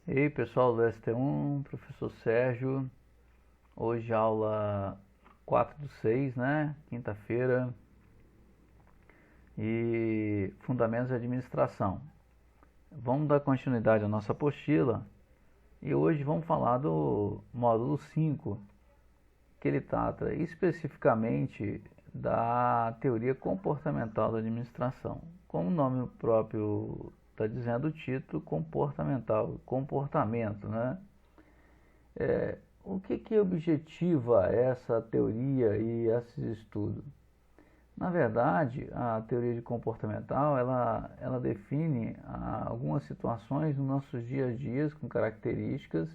E aí pessoal do ST1, professor Sérgio, hoje aula 4/6, né? Quinta-feira, e Fundamentos de Administração. Vamos dar continuidade à nossa apostila e hoje vamos falar do módulo 5, que ele trata especificamente da teoria comportamental da administração. Como o nome próprio está dizendo, o título comportamental, comportamento, né? O que objetiva essa teoria e esses estudos? Na verdade, a teoria de comportamental, ela define algumas situações nos nossos dias a dias com características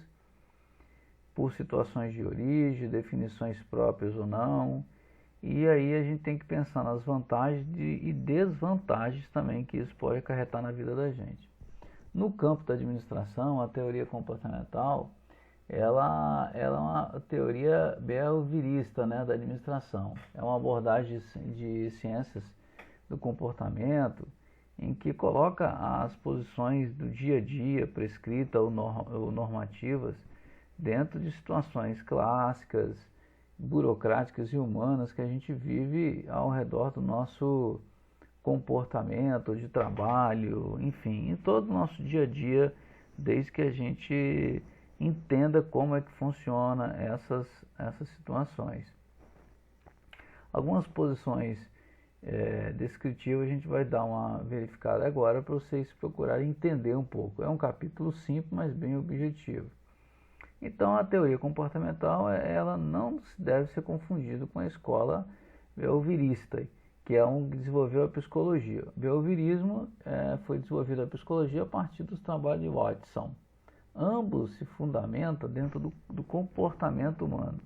por situações de origem, definições próprias ou não, e aí a gente tem que pensar nas vantagens e desvantagens também que isso pode acarretar na vida da gente. No campo da administração, a teoria comportamental, ela é uma teoria belvirista, né, da administração. É uma abordagem de ciências do comportamento em que coloca as posições do dia a dia, prescritas ou normativas, dentro de situações clássicas, burocráticas e humanas que a gente vive ao redor do nosso comportamento de trabalho, enfim, em todo o nosso dia a dia, desde que a gente entenda como é que funciona essas situações. Algumas posições descritivas a gente vai dar uma verificada agora para vocês procurarem entender um pouco. É um capítulo simples, mas bem objetivo. Então, a teoria comportamental, ela não deve ser confundida com a escola belvirista, que é um que desenvolveu a psicologia. O belvirismo foi desenvolvido a psicologia a partir dos trabalhos de Watson. Ambos se fundamentam dentro do comportamento humano.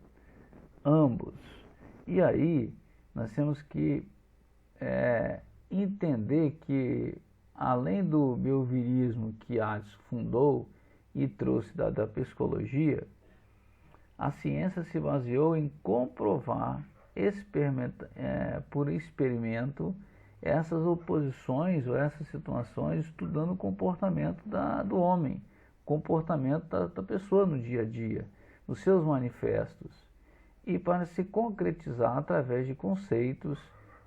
Ambos. E aí, nós temos que entender que, além do belvirismo que Watson fundou e trouxe da psicologia, a ciência se baseou em comprovar por experimento essas oposições ou essas situações, estudando o comportamento do homem, comportamento da pessoa no dia a dia, nos seus manifestos, e para se concretizar através de conceitos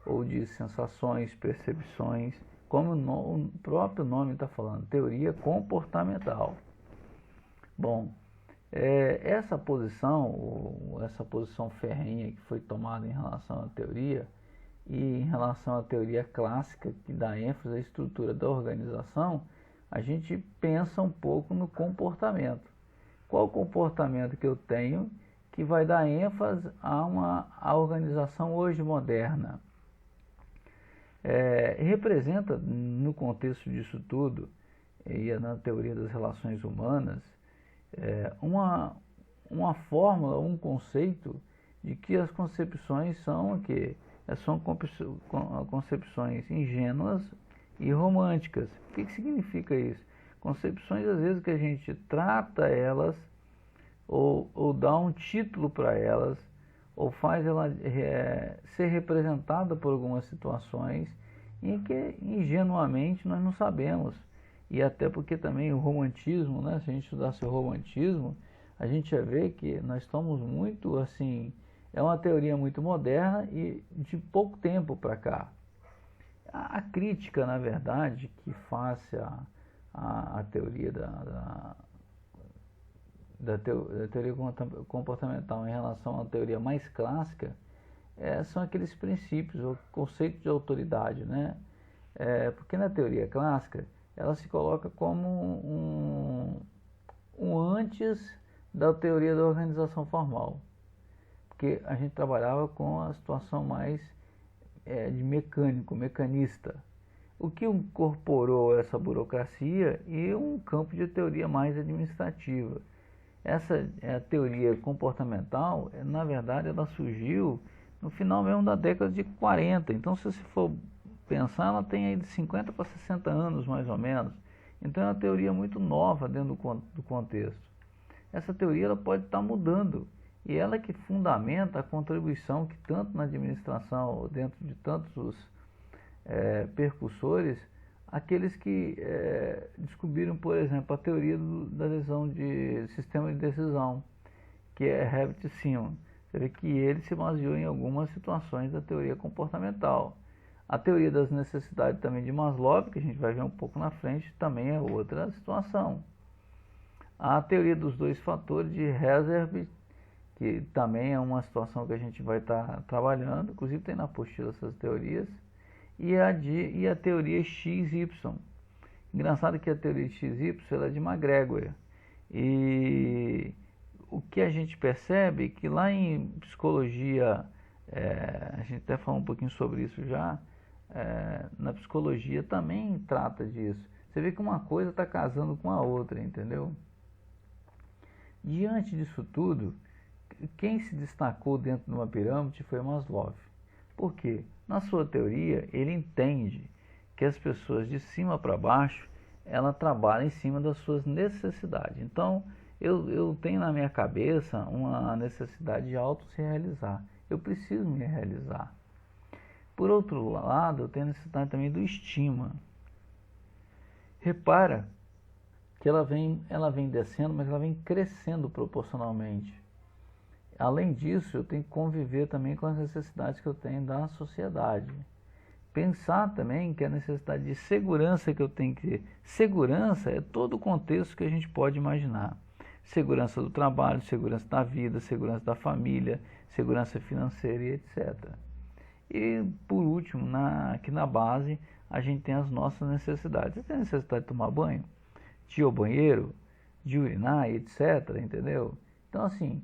ou de sensações, percepções, como o próprio nome está falando, teoria comportamental. Bom, essa posição ferrenha que foi tomada em relação à teoria e em relação à teoria clássica, que dá ênfase à estrutura da organização, a gente pensa um pouco no comportamento. Qual o comportamento que eu tenho que vai dar ênfase à organização hoje moderna? Representa, no contexto disso tudo, e na teoria das relações humanas, uma fórmula, um conceito de que as concepções são o quê? São concepções ingênuas e românticas. O que significa isso? Concepções, às vezes, que a gente trata elas ou dá um título para elas, ou faz ela ser representada por algumas situações em que ingenuamente nós não sabemos. E até porque também o romantismo, né? Se a gente estudasse o romantismo, a gente ia ver que nós estamos muito assim, é uma teoria muito moderna e de pouco tempo para cá. A crítica, na verdade, que faz a teoria da teoria comportamental em relação à teoria mais clássica são aqueles princípios, o conceito de autoridade, né? Porque na teoria clássica ela se coloca como um antes da teoria da organização formal, porque a gente trabalhava com a situação mais de mecanista, o que incorporou essa burocracia e um campo de teoria mais administrativa. Essa teoria comportamental, na verdade, ela surgiu no final mesmo da década de 40, então se você for pensar, ela tem aí de 50 para 60 anos, mais ou menos. Então é uma teoria muito nova dentro do contexto. Essa teoria ela pode estar mudando, e ela é que fundamenta a contribuição que tanto na administração, dentro de tantos percussores, aqueles que descobriram, por exemplo, a teoria da decisão de sistema de decisão, que é Herbert Simon. Você vê que ele se baseou em algumas situações da teoria comportamental. A teoria das necessidades também de Maslow, que a gente vai ver um pouco na frente, também é outra situação. A teoria dos dois fatores de Herzberg, que também é uma situação que a gente vai estar trabalhando, inclusive tem na apostila essas teorias, e a teoria XY. Engraçado que a teoria XY ela é de McGregor. E o que a gente percebe é que lá em psicologia, a gente até falou um pouquinho sobre isso já, na psicologia também trata disso. Você vê que uma coisa está casando com a outra, entendeu? Diante disso tudo, quem se destacou dentro de uma pirâmide foi Maslow. Por quê? Na sua teoria, ele entende que as pessoas de cima para baixo, ela trabalha em cima das suas necessidades. Então, eu tenho na minha cabeça uma necessidade de auto se realizar. Eu preciso me realizar. Por outro lado, eu tenho necessidade também do estima. Repara que ela vem descendo, mas ela vem crescendo proporcionalmente. Além disso, eu tenho que conviver também com as necessidades que eu tenho da sociedade. Pensar também que a necessidade de segurança que eu tenho que ter. Segurança é todo o contexto que a gente pode imaginar. Segurança do trabalho, segurança da vida, segurança da família, segurança financeira e etc. E, por último, aqui na base, a gente tem as nossas necessidades. Você tem a necessidade de tomar banho, de ir ao banheiro, de urinar e etc. Entendeu? Então, assim,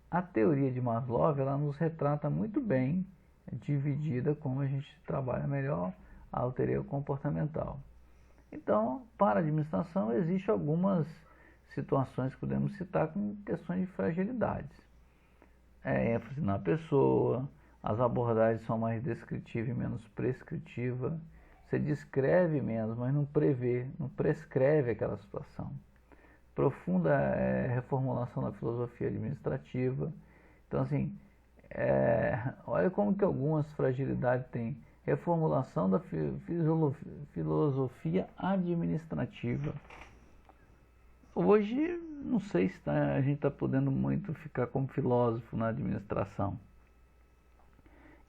a teoria de Maslow, ela nos retrata muito bem, dividida, como a gente trabalha melhor a teoria comportamental. Então, para a administração, existem algumas situações que podemos citar com questões de fragilidades. ênfase na pessoa, as abordagens são mais descritivas e menos prescritivas. Você descreve menos, mas não prevê, não prescreve aquela situação. Profunda reformulação da filosofia administrativa. Então, assim, olha como que algumas fragilidades têm. Reformulação da filosofia administrativa. Hoje, não sei se a gente está podendo muito ficar como filósofo na administração.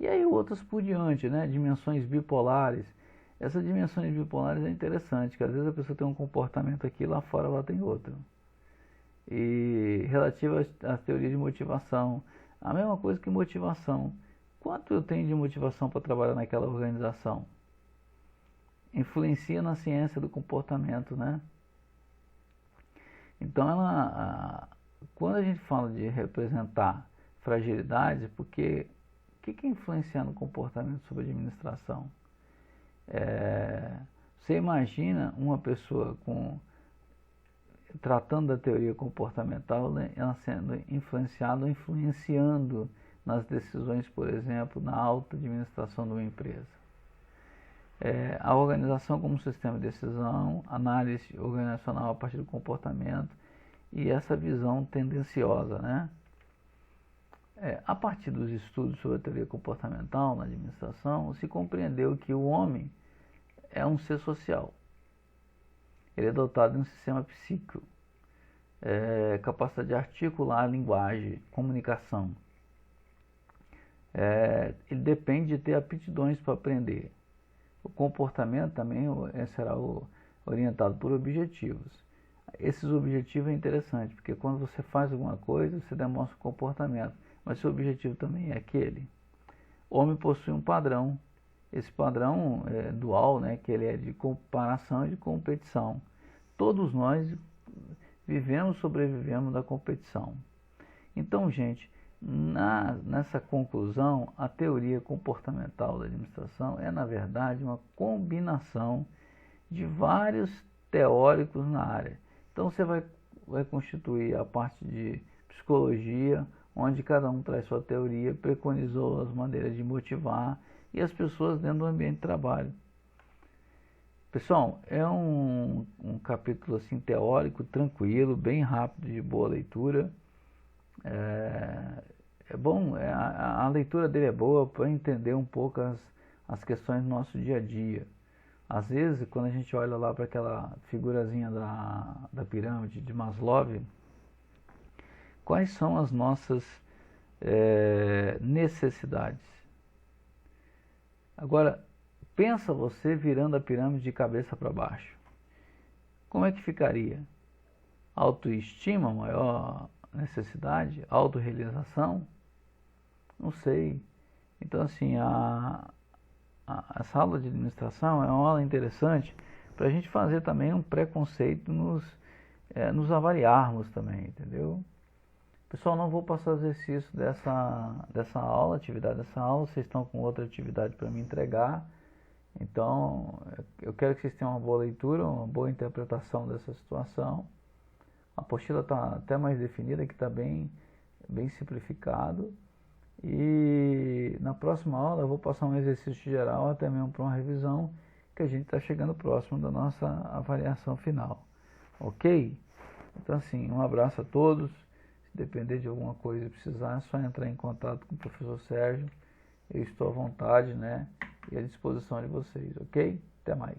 E aí outras por diante, né? Dimensões bipolares. Essas dimensões bipolares é interessante, que às vezes a pessoa tem um comportamento aqui, lá fora ela tem outro. E relativa às teorias de motivação, a mesma coisa que motivação. Quanto eu tenho de motivação para trabalhar naquela organização? Influencia na ciência do comportamento, né? Então, quando a gente fala de representar fragilidades, porque o que influencia no comportamento sobre a administração? Você imagina uma pessoa tratando da teoria comportamental, né, ela sendo influenciada ou influenciando nas decisões, por exemplo, na alta administração de uma empresa. A organização como sistema de decisão, análise organizacional a partir do comportamento e essa visão tendenciosa, né? A partir dos estudos sobre a teoria comportamental na administração, se compreendeu que o homem é um ser social. Ele é dotado de um sistema psíquico, capacidade de articular a linguagem, comunicação. Ele depende de ter aptidões para aprender. O comportamento também será orientado por objetivos. Esses objetivos é interessante, porque quando você faz alguma coisa, você demonstra o comportamento, mas seu objetivo também é aquele. O homem possui um padrão. Esse padrão é dual, né, que ele é de comparação e de competição. Todos nós sobrevivemos da competição. Então, gente, nessa conclusão, a teoria comportamental da administração é, na verdade, uma combinação de vários teóricos na área. Então, você vai constituir a parte de psicologia, onde cada um traz sua teoria, preconizou as maneiras de motivar e as pessoas dentro do ambiente de trabalho. Pessoal, é um capítulo assim teórico, tranquilo, bem rápido, de boa leitura. É bom, a leitura dele é boa para entender um pouco as questões do nosso dia a dia. Às vezes, quando a gente olha lá para aquela figurazinha da pirâmide de Maslow, quais são as nossas necessidades? Agora, pensa você virando a pirâmide de cabeça para baixo. Como é que ficaria? Autoestima, maior necessidade? Autorrealização? Não sei. Então, assim, essa aula de administração é uma aula interessante para a gente fazer também um preconceito, nos avaliarmos também, entendeu? Pessoal, não vou passar o exercício dessa aula, atividade dessa aula, vocês estão com outra atividade para me entregar. Então, eu quero que vocês tenham uma boa leitura, uma boa interpretação dessa situação. A apostila está até mais definida, que está bem simplificado. E na próxima aula eu vou passar um exercício geral, até mesmo para uma revisão, que a gente está chegando próximo da nossa avaliação final. Ok? Então, assim, um abraço a todos. Se depender de alguma coisa e precisar, é só entrar em contato com o professor Sérgio. Eu estou à vontade, né? E à disposição de vocês, ok? Até mais.